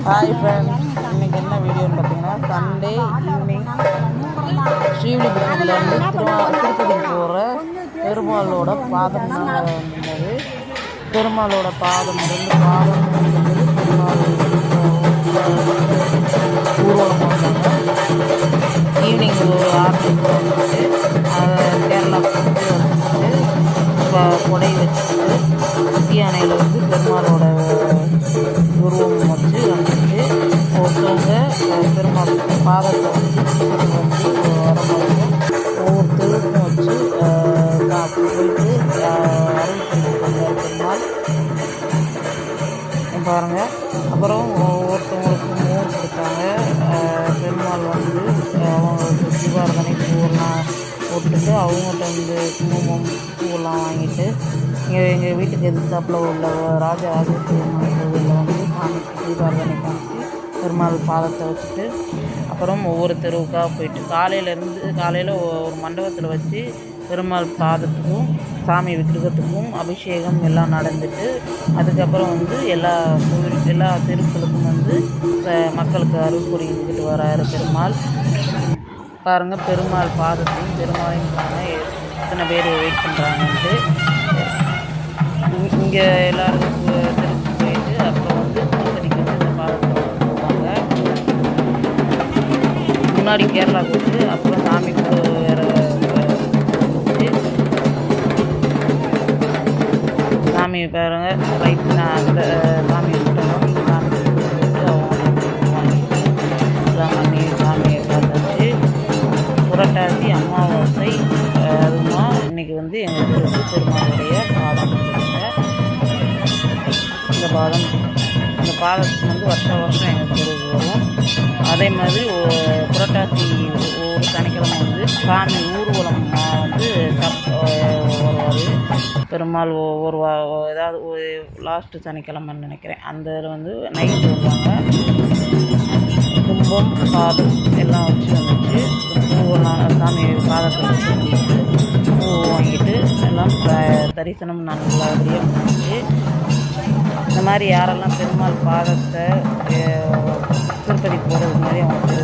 Hi friends, இன்றைக்கி என்ன வீடியோன்னு பார்த்தீங்கன்னா சண்டே ஈவினிங் ஸ்ரீவில்லிபுத்தூர்லேருந்து திருப்பதிக்கு போகிற பெருமாளோட பாதம் வந்தது. பெருமாளோட பாதம் 2 பாதம் இருந்தது. பெருமாள் ஊர்வலம் வந்தாங்க. ஈவினிங் ஒரு 6 மணிக்கு வந்துட்டு கேரளா போட்டு கொடை வச்சுட்டு குட்டி யானையில் வந்து பெருமாளோட உருவம் வச்சு வந்துட்டு ஒருத்தவங்க பெருமாள் பாதத்தை வந்து வர மாதிரி ஒவ்வொரு தெருவுக்கும் வச்சு போயிட்டு அருள் பண்ணியிருக்காங்க பெருமாள் பாருங்கள். அப்புறம் ஒவ்வொருத்தவங்களுக்கும் மோர் கொடுத்தாங்க. பெருமாள் வந்து அவங்களுக்கு தீபாரதனை பூவெல்லாம் போட்டுட்டு அவங்கள்ட்ட வந்து குங்குமம் பூவெல்லாம் வாங்கிட்டு எங்கள் வீட்டுக்கு எதிர்த்தாப்பில் உள்ள ராஜராஜேஸ்வரன் கோவிலில் வந்து சாமிக்கு தீபாரதனை காமிச்சு பெருமாள் பாதத்தை வச்சுட்டு அப்புறம் ஒவ்வொரு தெருவுக்காக போயிட்டு காலையில் ஒரு மண்டபத்தில் வச்சு பெருமாள் பாதத்துக்கும் சாமி விக்கிரகத்துக்கும் அபிஷேகம் எல்லாம் நடந்துட்டு அதுக்கப்புறம் வந்து எல்லா தெருக்களுக்கும் வந்து மக்களுக்கு அருள் புரிஞ்சுக்கிட்டு வராரு பெருமாள். பாருங்கள், பெருமாள் பாதத்தையும் பெருமாளையும் பாருங்கள் எத்தனை பேர் வெயிட் பண்ணுறாங்கன்ட்டு. இங்கே எல்லோரும் தெருக்கு போயிட்டு அப்புறம் வந்து திருப்பதிக்கு வந்து இந்த பாதத்தை போவாங்க. முன்னாடி கேரளா போட்டு அப்புறம் சாமி கூட வேறு சாமி பாருங்க ரைட் அந்த சாமி விட்டணும். சாமி விட்டு அவங்க வாங்கிட்டு எல்லாம் பண்ணி சாமியை பார்த்தாச்சு. புரட்டாசி அமாவாசை அதுமா இன்றைக்கி வந்து எங்கள் தெருக்கு பெருமாளுடைய பாதம் கொடுத்தாங்க. இந்த பாதத்துக்கு வந்து வருஷம் எங்கள் தெருக்கு வரும். அதே மாதிரி புரட்டாசி ஒரு சனிக்கிழமை வந்து சாமி ஊர்வலம் வந்து வருவார் பெருமாள். ஏதாவது ஒரு லாஸ்ட்டு சனிக்கிழமைன்னு நினைக்கிறேன். அந்த இதில் வந்து நைட்டு வருவாங்க. கும்பம் பாதம் எல்லாம் வச்சு வந்துச்சு. பூவெல்லாம் சாமி பாதத்தை வச்சு பூ வாங்கிட்டு எல்லாம் தரிசனம் நல்லபடியாக பண்ணிச்சு. இந்த மாதிரி யாரெல்லாம் பெருமாள் பாதத்தை திருப்பதி போகிறது மாதிரி அவங்க